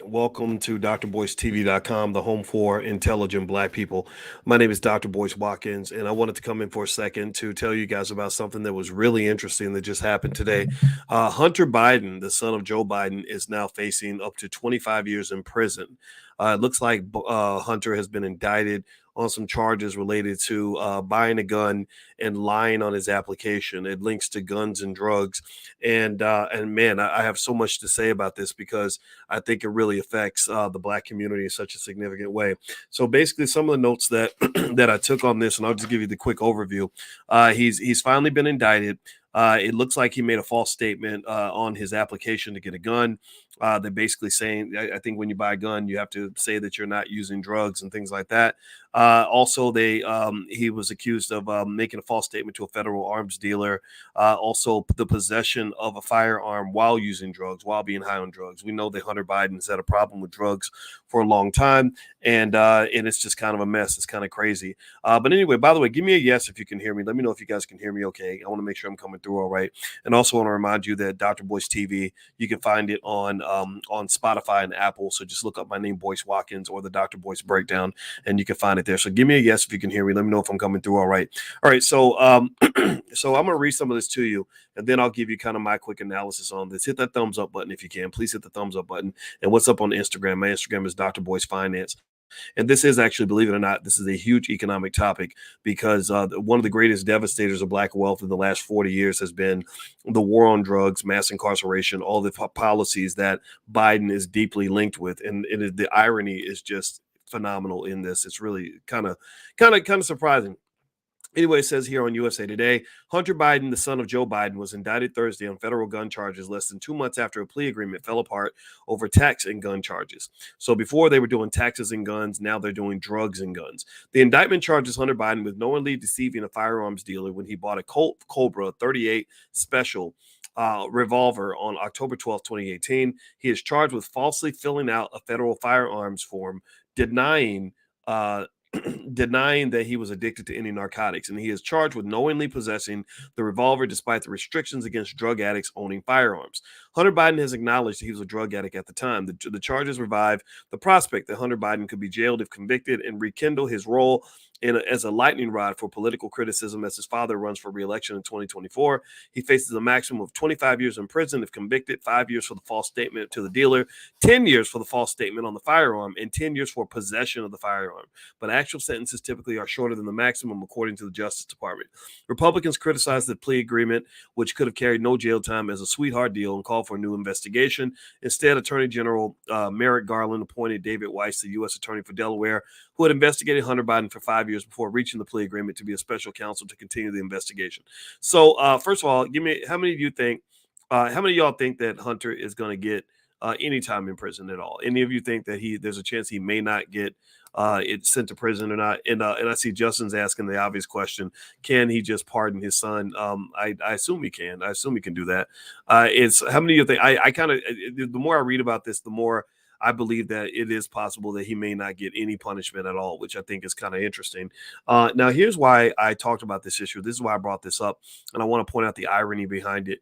Welcome to drboycetv.com, the home for intelligent Black people. My name is Dr. Boyce Watkins, and I wanted to come in for a second to tell you guys about something that was really interesting that just happened today. Hunter Biden, the son of Joe Biden, is now facing up to 25 years in prison. It looks like Hunter has been indicted on some charges related to buying a gun and lying on his application. It links to guns and drugs, and man, I have so much to say about this because I think it really affects the Black community in such a significant way. So basically, some of the notes that that I took on this, and I'll just give you the quick overview. He's finally been indicted. It looks like he made a false statement on his application to get a gun. They're basically saying, I think when you buy a gun, you have to say that you're not using drugs and things like that. Also, he was accused of making a false statement to a federal arms dealer. Also, the possession of a firearm while using drugs, while being high on drugs. We know that Hunter Biden's had a problem with drugs for a long time, and it's just kind of a mess. It's kind of crazy. But anyway, by the way, give me a yes if you can hear me. Let me know if you guys can hear me okay. I want to make sure I'm coming through all right. And also want to remind you that Dr. Boyce TV, you can find it on Spotify and Apple. So just look up my name, Boyce Watkins, or the Dr. Boyce Breakdown, and you can find it there. So give me a yes if you can hear me. Let me know if I'm coming through all right. All right. So so I'm gonna read some of this to you, and then I'll give you kind of my quick analysis on this. Hit that thumbs up button if you can. Please hit the thumbs up button. And what's up on Instagram? My Instagram is Dr. Boyce Finance. And this is actually, believe it or not, this is a huge economic topic because one of the greatest devastators of Black wealth in the last 40 years has been the war on drugs, mass incarceration, all the policies that Biden is deeply linked with. And the irony is just phenomenal in this. It's really kind of surprising. Anyway, it says here on USA Today, Hunter Biden, the son of Joe Biden, was indicted Thursday on federal gun charges less than 2 months after a plea agreement fell apart over tax and gun charges. So before they were doing taxes and guns, now they're doing drugs and guns. The indictment charges Hunter Biden with knowingly deceiving a firearms dealer when he bought a Colt Cobra 38 special revolver on October 12th, 2018. He is charged with falsely filling out a federal firearms form, denying denying that he was addicted to any narcotics, and he is charged with knowingly possessing the revolver despite the restrictions against drug addicts owning firearms. Hunter Biden has acknowledged that he was a drug addict at the time. The charges revive the prospect that Hunter Biden could be jailed if convicted and rekindle his role as a lightning rod for political criticism as his father runs for reelection in 2024. He faces a maximum of 25 years in prison if convicted, 5 years for the false statement to the dealer, 10 years for the false statement on the firearm, and 10 years for possession of the firearm. But actual sentences typically are shorter than the maximum, according to the Justice Department. Republicans criticized the plea agreement, which could have carried no jail time, as a sweetheart deal and called for a new investigation. Instead, Attorney General Merrick Garland appointed David Weiss, the U.S. Attorney for Delaware, who had investigated Hunter Biden for 5 years before reaching the plea agreement, to be a special counsel to continue the investigation. So, first of all, give me how many of you think, how many of y'all think that Hunter is going to get any time in prison at all? Any of you think that there's a chance he may not get it sent to prison or not? And I see Justin's asking the obvious question: can he just pardon his son? I assume he can. I assume he can do that. It's how many of you think? I kind of, the more I read about this, the more I believe that it is possible that he may not get any punishment at all, which I think is kind of interesting. Now, here's why I talked about this issue. This is why I brought this up, and I want to point out the irony behind it.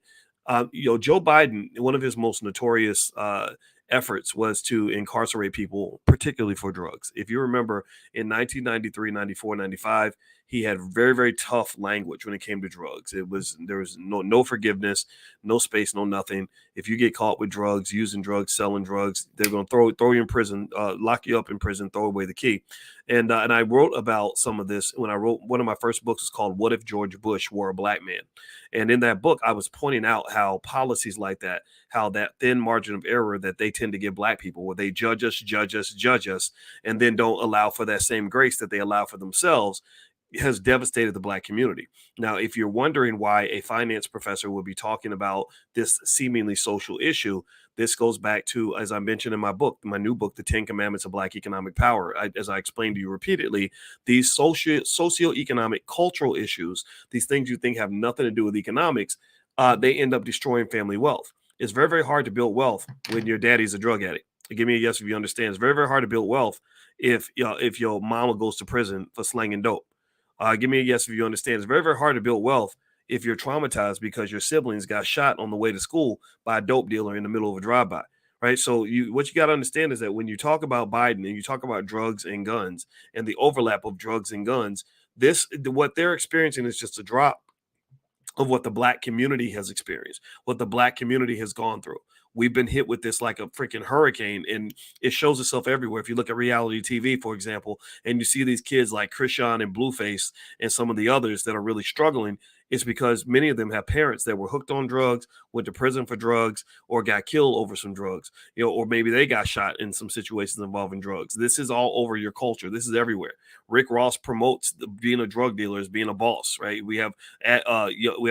Joe Biden, one of his most notorious efforts was to incarcerate people, particularly for drugs. If you remember, in 1993, 94, 95, he had very, very tough language when it came to drugs. There was no forgiveness, no space, no nothing. If you get caught with drugs, using drugs, selling drugs, they're going to throw you in prison, lock you up in prison, throw away the key. And I wrote about some of this when I wrote one of my first books. Is called "What If George Bush Were a Black Man?" And in that book, I was pointing out how policies like that, how that thin margin of error that they tend to give Black people, where they judge us, and then don't allow for that same grace that they allow for themselves, has devastated the Black community. Now, if you're wondering why a finance professor would be talking about this seemingly social issue, this goes back to, as I mentioned in my book, my new book, The 10 Commandments of Black Economic Power. As I explained to you repeatedly, these socioeconomic, cultural issues, these things you think have nothing to do with economics, they end up destroying family wealth. It's very, very hard to build wealth when your daddy's a drug addict. Give me a yes if you understand. It's very, very hard to build wealth if your mama goes to prison for slanging dope. Give me a yes if you understand. It's very, very hard to build wealth if you're traumatized because your siblings got shot on the way to school by a dope dealer in the middle of a drive-by, right? So what you got to understand is that when you talk about Biden and you talk about drugs and guns and the overlap of drugs and guns, what they're experiencing is just a drop of what the black community has experienced, what the black community has gone through. We've been hit with this like a freaking hurricane, and it shows itself everywhere. If you look at reality TV, for example, and you see these kids like Krishan and Blueface and some of the others that are really struggling, it's because many of them have parents that were hooked on drugs, went to prison for drugs, or got killed over some drugs, or maybe they got shot in some situations involving drugs. This is all over your culture. This is everywhere. Rick Ross promotes being a drug dealer as being a boss, right? We have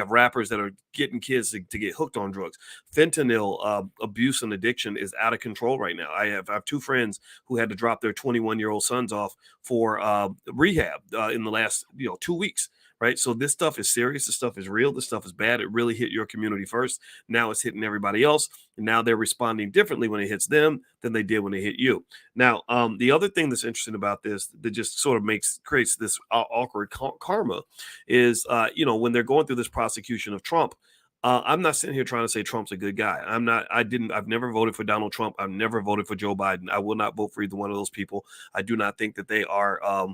rappers that are getting kids to get hooked on drugs. Fentanyl abuse and addiction is out of control right now. I have two friends who had to drop their 21-year-old sons off for rehab in the last 2 weeks. Right. So this stuff is serious. This stuff is real. This stuff is bad. It really hit your community first. Now it's hitting everybody else. And now they're responding differently when it hits them than they did when it hit you. Now, the other thing that's interesting about this that just sort of creates this awkward karma is, when they're going through this prosecution of Trump. I'm not sitting here trying to say Trump's a good guy. I've never voted for Donald Trump. I've never voted for Joe Biden. I will not vote for either one of those people. I do not think that they are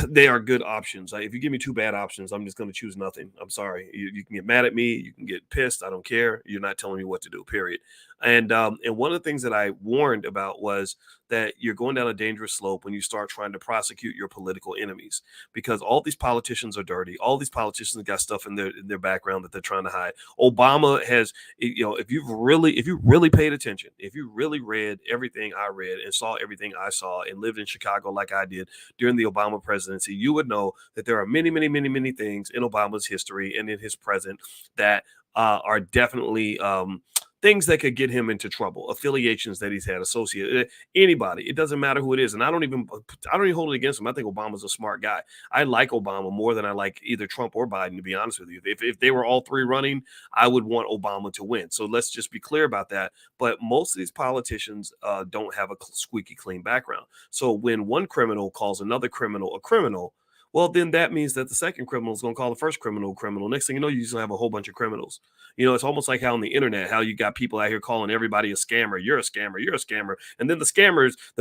they are good options. If you give me two bad options, I'm just going to choose nothing. I'm sorry. You can get mad at me. You can get pissed. I don't care. You're not telling me what to do, period. And one of the things that I warned about was that you're going down a dangerous slope when you start trying to prosecute your political enemies, because all these politicians are dirty. All these politicians got stuff in their background that they're trying to hide. Obama has, if you really paid attention, if you really read everything I read and saw everything I saw and lived in Chicago like I did during the Obama presidency, you would know that there are many, many, many, many things in Obama's history and in his present that are definitely things that could get him into trouble, affiliations that he's had, associated, anybody. It doesn't matter who it is. And I don't even hold it against him. I think Obama's a smart guy. I like Obama more than I like either Trump or Biden, to be honest with you. If they were all three running, I would want Obama to win. So let's just be clear about that. But most of these politicians don't have a squeaky clean background. So when one criminal calls another criminal a criminal, well, then that means that the second criminal is going to call the first criminal criminal. Next thing you know, you just have a whole bunch of criminals. It's almost like how on the internet, how you got people out here calling everybody a scammer. You're a scammer. You're a scammer. And then the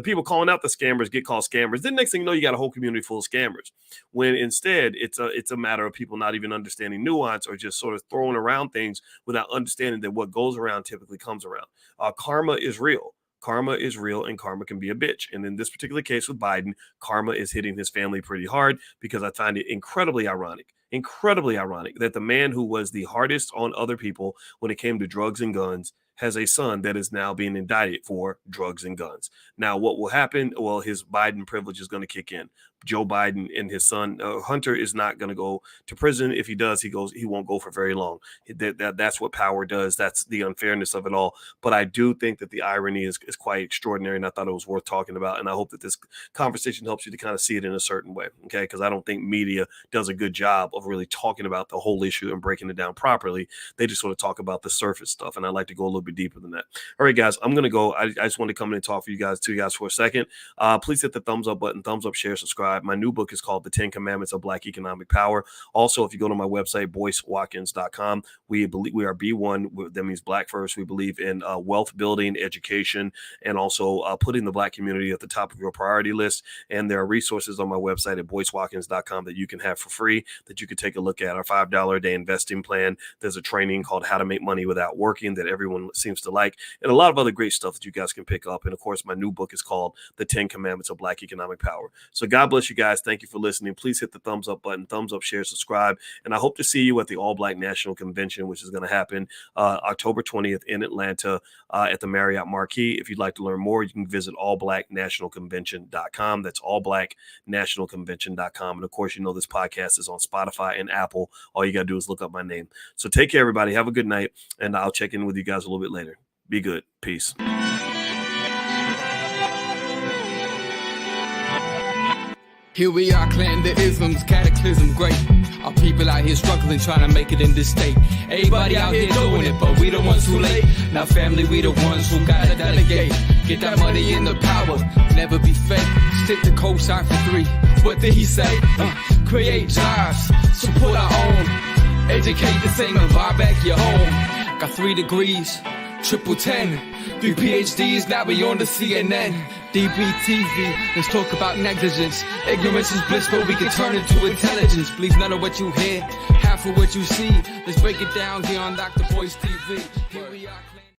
people calling out the scammers get called scammers. Then next thing you know, you got a whole community full of scammers. When instead it's a matter of people not even understanding nuance or just sort of throwing around things without understanding that what goes around typically comes around. Karma is real. Karma is real, and karma can be a bitch. And in this particular case with Biden, karma is hitting his family pretty hard, because I find it incredibly ironic that the man who was the hardest on other people when it came to drugs and guns has a son that is now being indicted for drugs and guns. Now, what will happen? Well, his Biden privilege is going to kick in. Joe Biden and his son Hunter is not going to go to prison. If he does, he won't go for very long. That's what power does. That's the unfairness of it all. But I do think that the irony is quite extraordinary, and I thought it was worth talking about. And I hope that this conversation helps you to kind of see it in a certain way, okay? Because I don't think media does a good job of really talking about the whole issue and breaking it down properly. They just sort of talk about the surface stuff, and I like to go a little bit deeper than that. All right, guys, I'm going to go. I just want to come in and talk to you guys for a second. Please hit the thumbs up button, thumbs up, share, subscribe. My new book is called The 10 Commandments of Black Economic Power. Also, if you go to my website, boycewatkins.com, we are B1. That means Black first. We believe in wealth building, education, and also putting the Black community at the top of your priority list. And there are resources on my website at boycewatkins.com that you can have for free, that you can take a look at. Our $5 a day investing plan. There's a training called How to Make Money Without Working that everyone seems to like, and a lot of other great stuff that you guys can pick up. And of course, my new book is called The 10 Commandments of Black Economic Power. So God bless you guys. Thank you for listening. Please hit the thumbs up button, thumbs up, share, subscribe. And I hope to see you at the All Black National Convention, which is going to happen October 20th in Atlanta at the Marriott Marquis. If you'd like to learn more, you can visit allblacknationalconvention.com. That's allblacknationalconvention.com. And of course, this podcast is on Spotify and Apple. All you got to do is look up my name. So take care, everybody. Have a good night. And I'll check in with you guys a little bit later. Be good. Peace. Here we are, clan the isms, cataclysm great. Our people out here struggling, trying to make it in this state. Everybody out here doing it, but we the ones too late. Now family, we the ones who gotta delegate. Get that money in the power, never be fake. Stick to co-sign for 3. What did he say? Create jobs, support our own. Educate the same and buy back your home. Got 3 degrees, Triple 10, 3 PhDs, now we on the CNN. DBTV, let's talk about negligence. Ignorance is bliss, but we can turn it to intelligence. Believe none of what you hear, half of what you see. Let's break it down here on Dr. Boyce TV. Here we are.